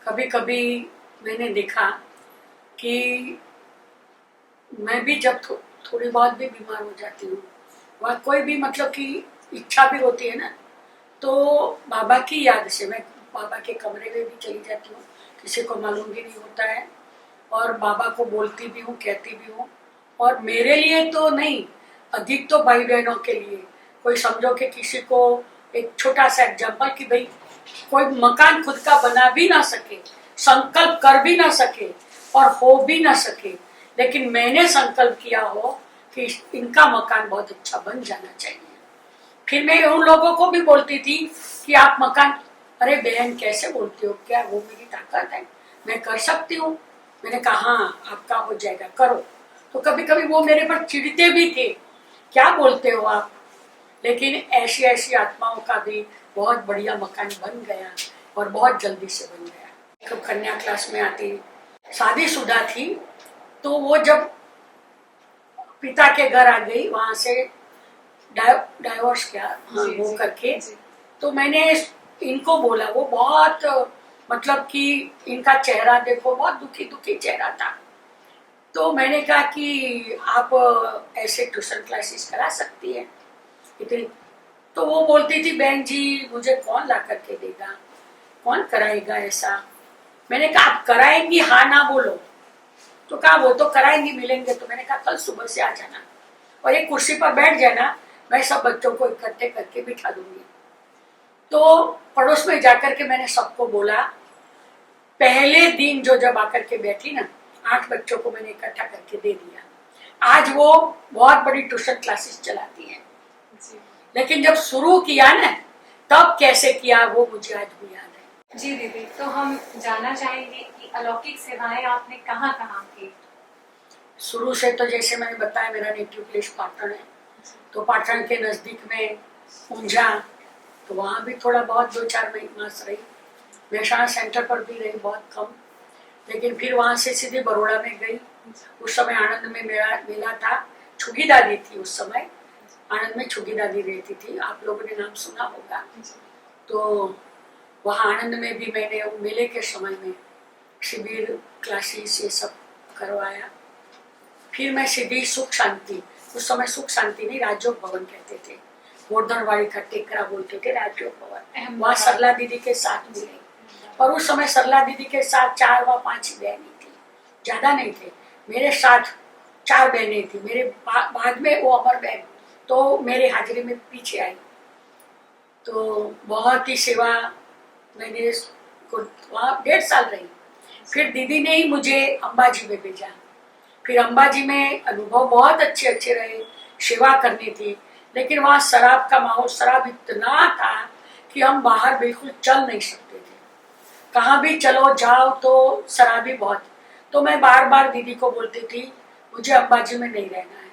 कभी कभी मैंने देखा कि मैं भी जब थोड़ी बहुत भी बीमार हो जाती हूँ, वह कोई भी मतलब कि इच्छा भी होती है ना, तो बाबा की याद से मैं बाबा के कमरे में भी चली जाती हूँ, किसी को मालूम भी नहीं होता है, और बाबा को बोलती भी हूँ, कहती भी हूँ। और मेरे लिए तो नहीं, अधिक तो भाई बहनों के लिए। कोई समझो कि किसी को एक छोटा सा एग्जाम्पल कि भाई कोई मकान खुद का बना भी ना सके, संकल्प कर भी ना सके और हो भी ना सके, लेकिन मैंने संकल्प किया हो कि इनका मकान बहुत अच्छा बन जाना चाहिए। फिर मैं उन लोगों को भी बोलती थी कि आप मकान, अरे बहन कैसे बोलती हो, क्या वो मेरी ताकत है, मैं कर सकती हूँ। मैंने कहा हाँ आपका हो जाएगा, करो। तो कभी कभी वो मेरे पर चिढ़ते भी थे, क्या बोलते हो आप, लेकिन ऐसी ऐसी आत्माओं का भी बहुत बढ़िया मकान बन गया और बहुत जल्दी से बन गया। तो कन्या क्लास में आती, शादीशुदा थी। तो वो जब पिता के घर आ गई, वहां से डाइवोर्स किया, हाँ, जी, वो जी, करके, जी, तो मैंने इनको बोला, वो बहुत मतलब कि इनका चेहरा देखो, बहुत दुखी दुखी चेहरा था। तो मैंने कहा कि आप ऐसे ट्यूशन क्लासेस करा सकती है इतनी। तो वो बोलती थी, बहन जी मुझे कौन ला करके देगा, कौन कराएगा ऐसा। मैंने कहा आप कराएंगी, हाँ ना बोलो। तो कहा वो तो कराएंगी, मिलेंगे। तो मैंने कहा कल सुबह से आ जाना और एक कुर्सी पर बैठ जाना, मैं सब बच्चों को इकट्ठे करके बिठा दूंगी। तो पड़ोस में जाकर के मैंने सबको बोला। पहले दिन जो जब आकर के बैठी ना, 8 बच्चों को मैंने इकट्ठा करके दे दिया। आज वो बहुत बड़ी ट्यूशन क्लासेस चलाती हैं। जी। लेकिन जब शुरू किया ना, तब कैसे किया वो मुझे आज भी याद है। जी दीदी, तो हम जानना चाहेंगे कि अलौकिक सेवाएं आपने कहाँ कहाँ की? शुरू से तो जैसे मैंने बताया, मेरा नेटिव प्लेस पाटन है, तो पाटन के नजदीक में ऊंझा, तो वहाँ भी थोड़ा बहुत 2-4 मास रही। मेहसाणा सेंटर पर भी रही, बहुत कम। लेकिन फिर वहां से सीधे बड़ौदा में गई। उस समय आनंद में मेला था, छुगी दादी थी उस समय, आनंद में छुगी दादी रहती थी, आप लोगों ने नाम सुना होगा। तो वहाँ आनंद में भी मैंने मेले के समय में शिविर, क्लासेस, ये सब करवाया। फिर मैं सीधी सुख शांति, उस समय सुख शांति नहीं, राजयोग भवन कहते थे, गोवर्धनवाड़ी का टेकरा बोलते थे, राजयोग भवन। वहाँ सरला दीदी के साथ मिले, और उस समय सरला दीदी के साथ 4 व 5 बहनें थी, ज्यादा नहीं थे। मेरे साथ 4 बहनें थी, मेरे बाद में वो अमर बहन तो मेरे हाजिरी में पीछे आई। तो बहुत ही सेवा मैंने वहाँ 1.5 साल रही। फिर दीदी ने ही मुझे अंबाजी में भेजा। फिर अंबाजी में अनुभव बहुत अच्छे अच्छे रहे, सेवा करनी थी। लेकिन वहाँ शराब का माहौल, शराब इतना था कि हम बाहर बिल्कुल चल नहीं सकते थे। कहाँ भी चलो जाओ तो शराबी बहुत। तो मैं बार बार दीदी को बोलती थी, मुझे अंबाजी में नहीं रहना है।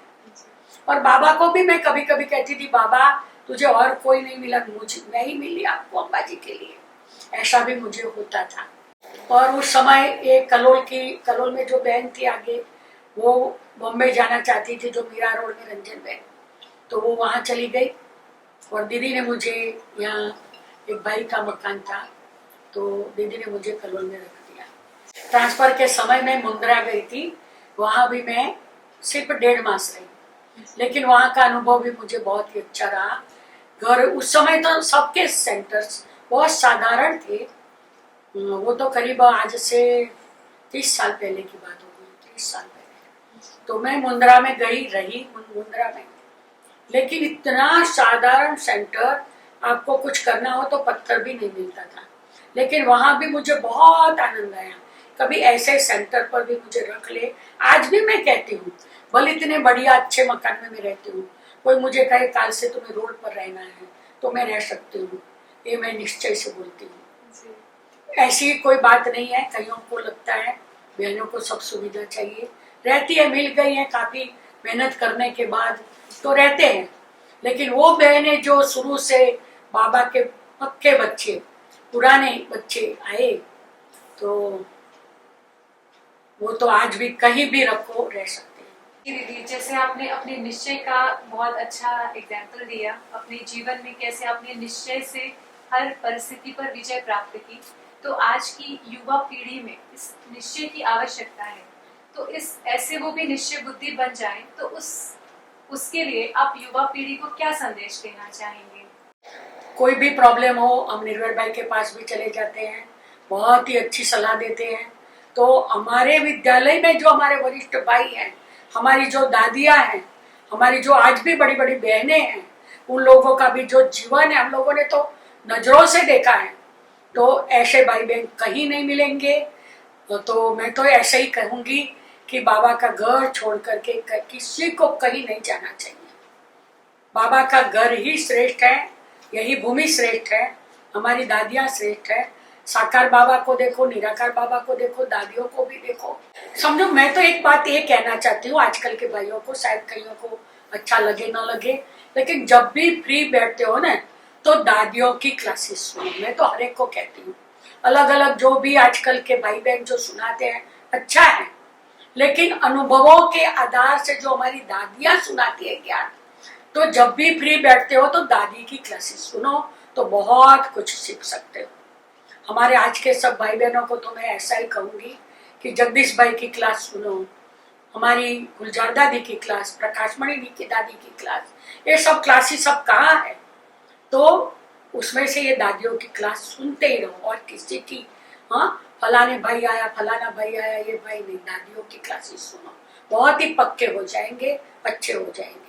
और बाबा को भी मैं कभी कभी कहती थी, बाबा तुझे और कोई नहीं मिला, मुझे मैं ही मिली आपको अंबाजी के लिए, ऐसा भी मुझे होता था। और उस समय एक कलोल में जो बहन थी आगे, वो बॉम्बे जाना चाहती थी, जो मीरा रोड में रंजन बहन, तो वो वहाँ चली गई। और दीदी ने मुझे, यहाँ एक भाई का मकान था, तो दीदी ने मुझे कलोल में रख दिया। ट्रांसफर के समय में मुंद्रा गई थी, वहाँ भी मैं सिर्फ 1.5 मास रही। लेकिन वहाँ का अनुभव भी मुझे बहुत ही अच्छा रहा। घर उस समय तो सबके सेंटर्स बहुत साधारण थे। वो तो करीब आज से 30 साल पहले की बात हो गई, 30 साल पहले। तो मैं मुंद्रा में गई, रही मुंद्रा में। लेकिन इतना साधारण सेंटर, आपको कुछ करना हो तो पत्थर भी नहीं मिलता था। लेकिन वहां भी मुझे बहुत आनंद आया। कभी ऐसे सेंटर पर भी मुझे रख ले। आज भी मैं कहती हूँ, भले इतने बढ़िया अच्छे मकान में मैं रहती हूँ, कोई मुझे कहे काल से तुम्हें रोड पर रहना है तो मैं रह सकती हूँ, ये मैं निश्चय से बोलती हूँ। ऐसी कोई बात नहीं है। कईयों को लगता है बहनों को सब सुविधा चाहिए, रहती है, मिल गई है काफी मेहनत करने के बाद तो रहते हैं। लेकिन वो बहनें जो शुरू से बाबा के पक्के बच्चे, पुराने बच्चे आए, तो वो तो आज भी कहीं भी रखो रह सकते हैं। दीदी, जैसे आपने अपने निश्चय का बहुत अच्छा एग्जाम्पल दिया, अपने जीवन में कैसे आपने निश्चय से हर परिस्थिति पर विजय प्राप्त की, तो आज की युवा पीढ़ी में इस निश्चय की आवश्यकता है। तो इस ऐसे वो भी निश्चय बुद्धि बन जाए, तो उसके लिए आप युवा पीढ़ी को क्या संदेश देना चाहेंगे? कोई भी प्रॉब्लम हो, हम निर्भय भाई के पास भी चले जाते हैं, बहुत ही अच्छी सलाह देते हैं। तो हमारे विद्यालय में जो हमारे वरिष्ठ भाई हैं, हमारी जो दादियाँ हैं, हमारी जो आज भी बड़ी बड़ी बहनें हैं, उन लोगों का भी जो जीवन है हम लोगों ने तो नजरों से देखा है। तो ऐसे भाई बहन कहीं नहीं मिलेंगे। तो मैं तो ऐसे ही कहूंगी कि बाबा का घर छोड़ करके किसी को कहीं नहीं जाना चाहिए। बाबा का घर ही श्रेष्ठ है, यही भूमि श्रेष्ठ है, हमारी दादियाँ श्रेष्ठ है। साकार बाबा को देखो, निराकार बाबा को देखो, दादियों को भी देखो। समझो, मैं तो एक बात ये कहना चाहती हूँ आजकल के भाइयों को, शायद कईयों को अच्छा लगे ना लगे, लेकिन जब भी फ्री बैठते हो ना, तो दादियों की क्लासेस सुनो। मैं तो हर एक को कहती हूँ, अलग अलग जो भी आजकल के भाई बहन जो सुनाते हैं अच्छा है, लेकिन अनुभवों के आधार से जो हमारी दादियां सुनाती है ज्ञान, तो जब भी फ्री बैठते हो तो दादी की क्लासेस सुनो तो बहुत कुछ सीख सकते हो। हमारे आज के सब भाई बहनों को तो मैं ऐसा ही कहूंगी कि जगदीश भाई की क्लास सुनो, हमारी गुलजार दादी की क्लास, प्रकाशमणि दी की दादी की क्लास, ये सब क्लासेस सब कहाँ है, तो उसमें से ये दादियों की क्लास सुनते ही रहो। और किसी की हाँ फलाने भाई आया, फलाना भाई आया, ये भाई नहीं, दादियों की क्लासेस सुनो, बहुत ही पक्के हो जाएंगे, अच्छे हो जाएंगे।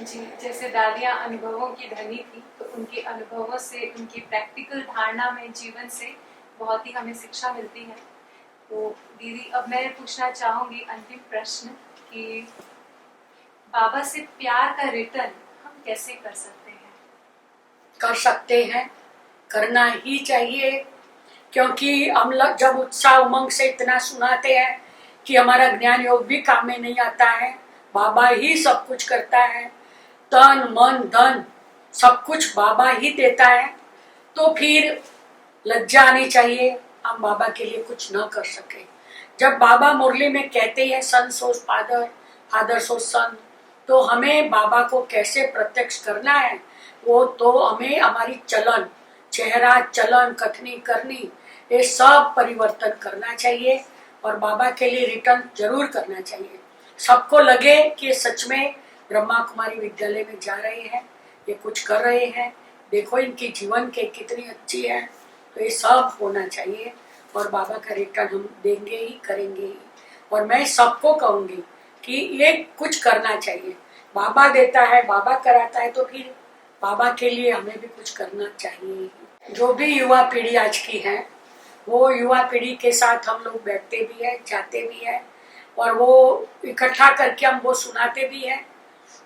जी, जैसे दादियाँ अनुभवों की धनी थी, तो उनके अनुभवों से, उनकी प्रैक्टिकल धारणा में, जीवन से बहुत ही हमें शिक्षा मिलती है। तो दीदी, अब मैं पूछना चाहूंगी अंतिम प्रश्न कि बाबा से प्यार का रिटर्न हम कैसे कर सकते हैं? कर सकते हैं, करना ही चाहिए, क्योंकि हम लोग जब उत्साह उमंग से इतना सुनाते हैं कि हमारा ज्ञान योग भी काम में नहीं आता है, बाबा ही सब कुछ करता है, तन मन धन सब कुछ बाबा ही देता है, तो फिर लज्जा आनी चाहिए हम बाबा के लिए कुछ न कर सके। जब बाबा मुरली में कहते हैं सन सो फादर, फादर सो सन, तो हमें बाबा को कैसे प्रत्यक्ष करना है, वो तो हमें हमारी चलन, चेहरा, चलन, कथनी करनी, ये सब परिवर्तन करना चाहिए और बाबा के लिए रिटर्न जरूर करना चाहिए। सबको लगे कि सच में ब्रह्मा कुमारी विद्यालय में जा रहे हैं, ये कुछ कर रहे हैं, देखो इनकी जीवन के कितनी अच्छी है, तो ये सब होना चाहिए और बाबा का रिटर्न हम देंगे ही, करेंगे ही। और मैं सबको कहूंगी कि ये कुछ करना चाहिए, बाबा देता है, बाबा कराता है, तो फिर बाबा के लिए हमें भी कुछ करना चाहिए। जो भी युवा पीढ़ी आज की है, वो युवा पीढ़ी के साथ हम लोग बैठते भी है, जाते भी है, और वो इकट्ठा करके हम वो सुनाते भी है।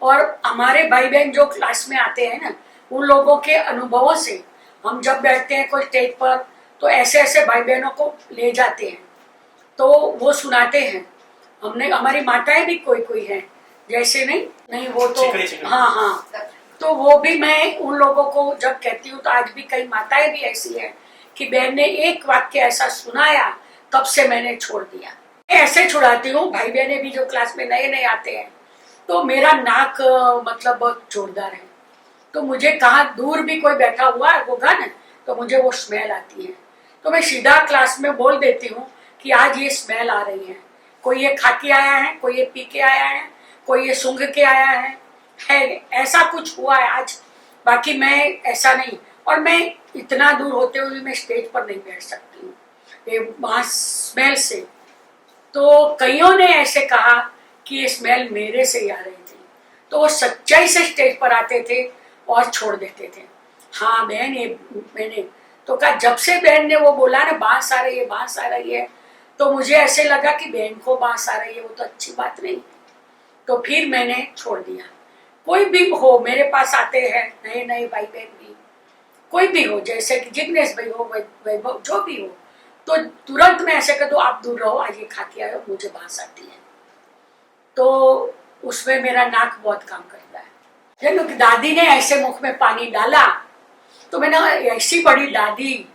और हमारे भाई बहन जो क्लास में आते हैं ना, उन लोगों के अनुभवों से हम जब बैठते हैं कोई स्टेज पर, तो ऐसे ऐसे भाई बहनों को ले जाते हैं, तो वो सुनाते हैं। हमने, हमारी माताएं भी कोई कोई हैं, जैसे नहीं वो तो हाँ हाँ, तो वो भी मैं उन लोगों को जब कहती हूँ, तो आज भी कई माताएं भी ऐसी हैं कि बहन ने एक वाक्य ऐसा सुनाया, तब से मैंने छोड़ दिया। मैं ऐसे छुड़ाती हूँ, भाई बहने भी जो क्लास में नए नए आते हैं, तो मेरा नाक मतलब बहुत जोरदार है, तो मुझे कहाँ दूर भी कोई बैठा हुआ होगा ना, तो मुझे वो स्मेल आती है, तो मैं सीधा क्लास में बोल देती हूँ कि आज ये स्मेल आ रही है, कोई ये खा के आया है, कोई ये पी के आया है, कोई ये सूंघ के आया है ऐसा कुछ हुआ है आज, बाकी मैं ऐसा नहीं। और मैं इतना दूर होते हुए मैं स्टेज पर नहीं बैठ सकती हूँ ये वहां स्मेल से। तो कईयों ने ऐसे कहा कि ये स्मेल मेरे से ही आ रही थी, तो वो सच्चाई से स्टेज पर आते थे और छोड़ देते थे। हाँ बहन, ये मैंने तो कहा, जब से बहन ने वो बोला ना बांस आ रही है, बांस आ रही है, तो मुझे ऐसे लगा कि बहन को बांस आ रही है, वो तो अच्छी बात नहीं, तो फिर मैंने छोड़ दिया। कोई भी हो, मेरे पास आते हैं नए नए भाई बहन भी, कोई भी हो, जैसे कि जिग्नेश भाई हो, वैभव जो भी हो, तो तुरंत मैं ऐसे कर दो, आप दूर रहो, आज ये खा के आए हो, मुझे बांस आती है। तो उसमें मेरा नाक बहुत काम करता है। दादी ने ऐसे मुख में पानी डाला, तो मैंने ऐसी बड़ी दादी,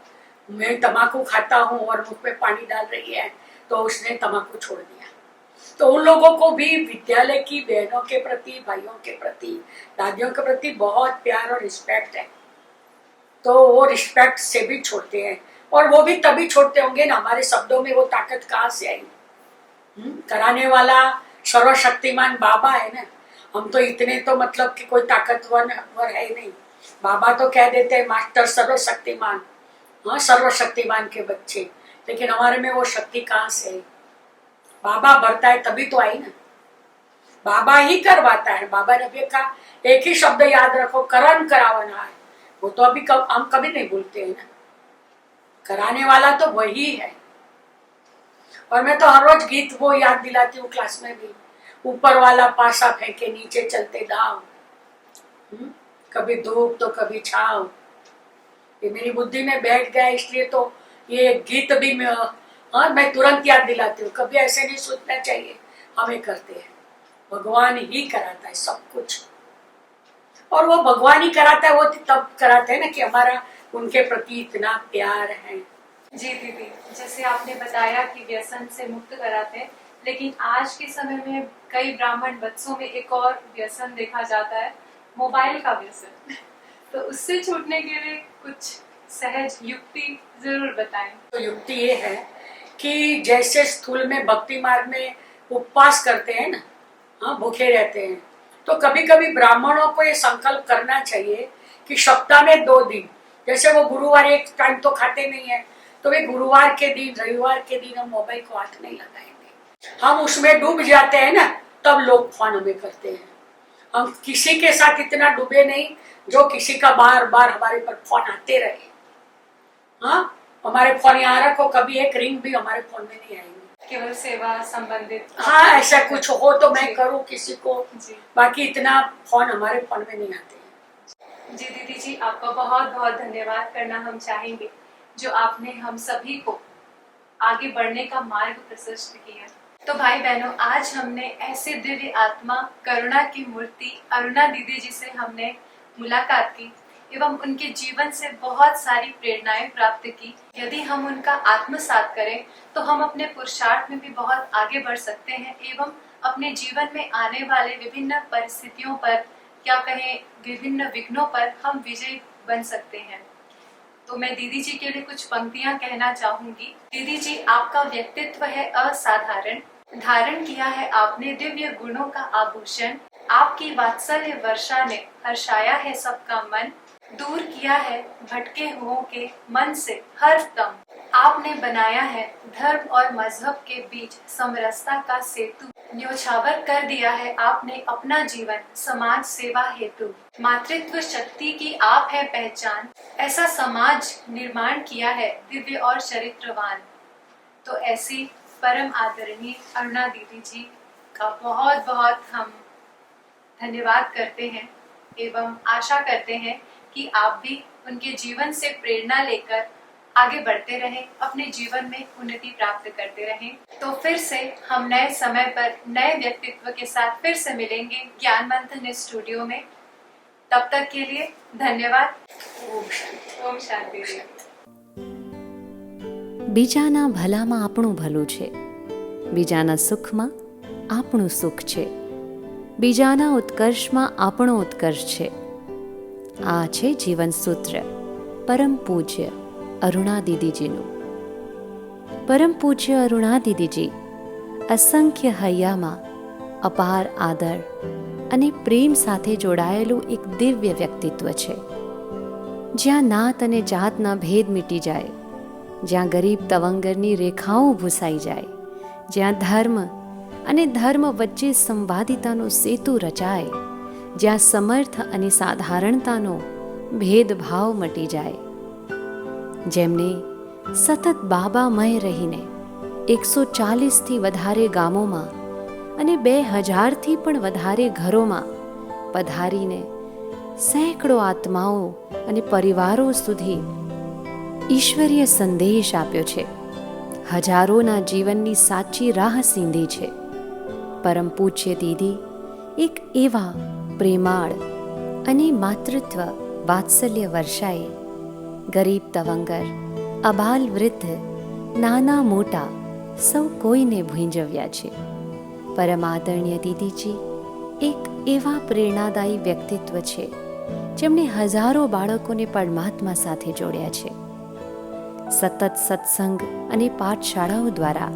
मैं तम्बाकू खाता हूँ और मुख में पानी डाल रही है, तो उसने तम्बाकू छोड़ दिया। तो उन लोगों को भी विद्यालय की बहनों के प्रति, भाइयों के प्रति, दादियों के प्रति बहुत प्यार और रिस्पेक्ट है, तो वो रिस्पेक्ट से भी छोड़ते हैं, और वो भी तभी छोड़ते होंगे ना, हमारे शब्दों में वो ताकत कहाँ से आई। कराने वाला सर्वशक्तिमान बाबा है ना, हम तो इतने तो मतलब कि कोई ताकतवर है नहीं। बाबा तो कह देते हैं मास्टर सर्वशक्तिमान, हाँ सर्वशक्तिमान के बच्चे, लेकिन हमारे में वो शक्ति कहाँ से आई? बाबा भरता है तभी तो आई ना, बाबा ही करवाता है। बाबा ने भी कहा, एक ही शब्द याद रखो, करन करावना है, वो तो अभी हम कभी नहीं भूलते हैं ना, कराने वाला तो वही है। और मैं तो हर रोज गीत वो याद दिलाती हूँ क्लास में भी, ऊपर वाला पासा फेंके नीचे चलते दाव, कभी धूप तो कभी छाव, ये मेरी बुद्धि में बैठ गया, इसलिए तो ये गीत भी मैं तुरंत याद दिलाती हूँ। कभी ऐसे नहीं सोचना चाहिए, हमें करते हैं, भगवान ही कराता है सब कुछ, और वो भगवान ही कराता है, वो तब कराते हैं ना कि हमारा उनके प्रति इतना प्यार है, जी दीदी, जैसे आपने बताया कि व्यसन से मुक्त कराते हैं, लेकिन आज के समय में कई ब्राह्मण बच्चों में एक और व्यसन देखा जाता है, मोबाइल का व्यसन। तो उससे छूटने के लिए कुछ सहज युक्ति जरूर बताएं। तो युक्ति ये है कि जैसे स्थूल में भक्ति मार्ग में उपवास करते हैं ना, हाँ, भूखे रहते हैं, तो कभी कभी ब्राह्मणों को ये संकल्प करना चाहिए कि सप्ताह में 2 दिन, जैसे वो गुरुवार एक टाइम तो खाते नहीं है, तो वे गुरुवार के दिन, रविवार के दिन हम मोबाइल को हाथ नहीं लगाएंगे। हम उसमें डूब जाते हैं ना, तब लोग फोन हमें करते हैं। हम किसी के साथ इतना डूबे नहीं जो किसी का बार बार हमारे पर फोन आते रहे। हाँ, हमारे फोन यहाँ रखो, कभी एक रिंग भी हमारे फोन में नहीं आएंगे। केवल सेवा संबंधित। हाँ, ऐसा कुछ हो तो मैं करूँ किसी को, जी बाकी इतना फोन हमारे फोन में नहीं आते हैं। जी दीदी जी, आपका बहुत बहुत धन्यवाद करना हम चाहेंगे, जो आपने हम सभी को आगे बढ़ने का मार्ग प्रशस्त किया। तो भाई बहनों, आज हमने ऐसे दिव्य आत्मा करुणा की मूर्ति अरुणा दीदी जी से हमने मुलाकात की एवं उनके जीवन से बहुत सारी प्रेरणाएं प्राप्त की। यदि हम उनका आत्मसात करें तो हम अपने पुरुषार्थ में भी बहुत आगे बढ़ सकते हैं एवं अपने जीवन में आने वाले विभिन्न परिस्थितियों पर या कहें विभिन्न विघ्नों पर हम विजयी बन सकते हैं। तो मैं दीदी जी के लिए कुछ पंक्तियां कहना चाहूंगी। दीदी जी, आपका व्यक्तित्व है असाधारण, धारण किया है आपने दिव्य गुणों का आभूषण, आपकी वात्सल्य वर्षा ने हर्षाया है सबका मन, दूर किया है भटके हुओं के मन से हर दम, आपने बनाया है धर्म और मजहब के बीच समरसता का सेतु, न्योछावर कर दिया है आपने अपना जीवन समाज सेवा हेतु, मातृत्व शक्ति की आप है पहचान, ऐसा समाज निर्माण किया है दिव्य और चरित्रवान। तो ऐसी परम आदरणीय अरुणा दीदी जी का बहुत बहुत हम धन्यवाद करते हैं एवं आशा करते हैं कि आप भी उनके जीवन से प्रेरणा लेकर आगे बढ़ते रहें, अपने जीवन में उन्नति प्राप्त करते रहें। तो फिर से हम नए समय पर नए व्यक्तित्व के साथ फिर से मिलेंगे ज्ञान मंथन स्टूडियो में। तब तक के लिए धन्यवाद। ओम शांति। બીજાના ભલામાં આપણું ભલું છે, બીજાના સુખમાં આપણું સુખ છે, બીજાના ઉત્કર્ષમાં આપણો ઉત્કર્ષ છે. આ છે જીવન સૂત્ર પરમ પૂજ્ય અરુણા દીદીજીનું. પરમ પૂજ્ય અરુણા દીદીજી અસંખ્ય હૈયામાં અપાર આદર અને પ્રેમ સાથે જોડાયેલું એક દિવ્ય વ્યક્તિત્વ છે, જ્યાં નાત અને જાતના ભેદ મિટી જાય, જ્યાં ગરીબ તવંગરની રેખાઓ ભૂસાઈ જાય, જ્યાં ધર્મ અને ધર્મ વચ્ચે સંવાદિતાનો સેતુ રચાય, જ્યાં સમર્થ અને સાધારણતાનો ભેદભાવ મટી જાય, જેમણે સતત બાબામય રહીને 140થી વધારે ગામોમાં અને 2000થી પણ વધારે ઘરોમાં પધારીને સેંકડો આત્માઓ અને પરિવારો સુધી ઈશ્વરીય સંદેશ આપ્યો છે, હજારોના જીવનની સાચી રાહ સીંધી છે. પરમ પૂજ્ય દીદી એક એવા પ્રેમાળ અને માતૃત્વ વાત્સલ્ય વર્ષાએ ગરીબ તવંગર, અબાલ વૃદ્ધ, નાના મોટા સૌ કોઈને ભૂંજવ્યા છે. પરમ આદરણીય દીદીજી એક એવા પ્રેરણાદાયી વ્યક્તિત્વ છે, જેમણે હજારો બાળકોને પરમાત્મા સાથે જોડ્યા છે. સતત સત્સંગ અને પાઠશાળાઓ દ્વારા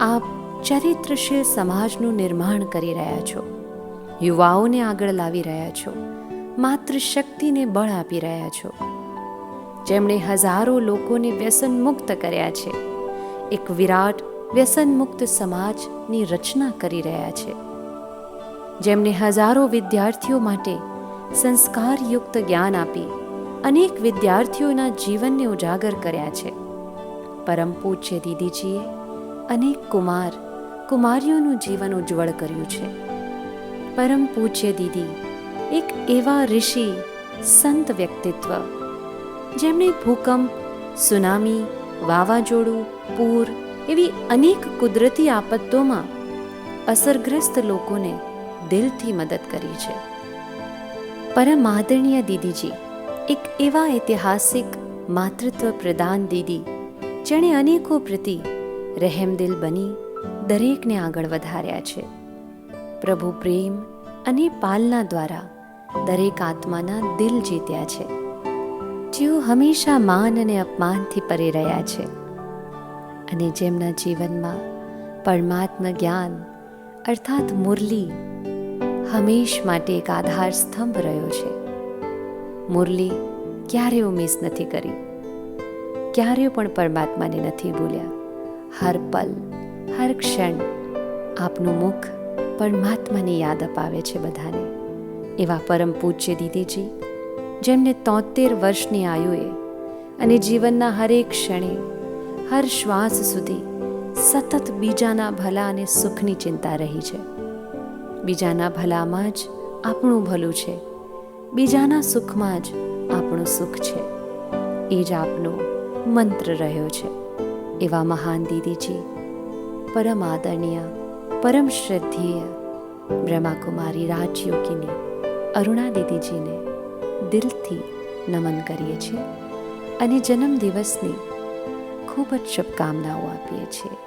આપ ચરિત્રશીલ સમાજનું निर्माण કરી રહ્યા છો, યુવાઓને આગળ લાવી રહ્યા છો, માતૃશક્તિને બળ આપી રહ્યા છો, જેમણે હજારો લોકોને વ્યસન મુક્ત કર્યા છે, એક વિરાટ વ્યસન મુક્ત સમાજની રચના કરી રહ્યા છે, જેમણે હજારો વિદ્યાર્થીઓ માટે સંસ્કારયુક્ત જ્ઞાન આપી અનેક વિદ્યાર્થીઓના જીવનને ઉજાગર કર્યા છે. પરમ પૂજ્ય દીદીજીએ અનેક કુમાર કુમારીઓનું જીવન ઉજ્જવળ કર્યું છે. પરમ પૂજ્ય દીદી એક એવા ઋષિ સંત વ્યક્તિત્વ, જેમણે ભૂકંપ, સુનામી, વાવાઝોડું, પૂર એવી અનેક કુદરતી આફતોમાં અસરગ્રસ્ત લોકોને દિલથી મદદ કરી છે. પરમ આદરણીય દીદીજી એક એવા ઐતિહાસિક માતૃત્વ પ્રદાન દીદી જેણે અનેકો પ્રતિ રહેમદિલ બની દરેકને આગળ વધાર્યા છે. પ્રભુ પ્રેમ અને પાલના દ્વારા દરેક આત્માના દિલ જીત્યા છે. જેઓ હંમેશા માન અને અપમાનથી પરે રહ્યા છે અને જેમના જીવનમાં પરમાત્મ જ્ઞાન અર્થાત મુરલી હંમેશ માટે એક આધાર સ્તંભ રહ્યો છે. મુરલી ક્યારેય મિસ નથી કરી, ક્યારેય પણ પરમાત્માને નથી ભૂલ્યા. હર પલ, હર ક્ષણ આપનું મુખ પરમાત્માની યાદ અપાવે છે બધાને. એવા પરમ પૂજ્ય દીદીજી, જેમને 73 વર્ષની આયુએ અને જીવનના હરેક ક્ષણે, હર શ્વાસ સુધી સતત બીજાના ભલા અને સુખની ચિંતા રહી છે. બીજાના ભલામાં જ આપણું ભલું છે, બીજાના સુખમાં જ આપણું સુખ છે, એ જ આપનો મંત્ર રહ્યો છે. એવા મહાન દીદીજી, પરમ આદરણીય, પરમ શ્રદ્ધેય બ્રહ્માકુમારી રાજયોગીની અરુણા દીદીજીને દિલથી નમન કરીએ છીએ અને જન્મદિવસની ખૂબ જ શુભકામનાઓ આપીએ છીએ.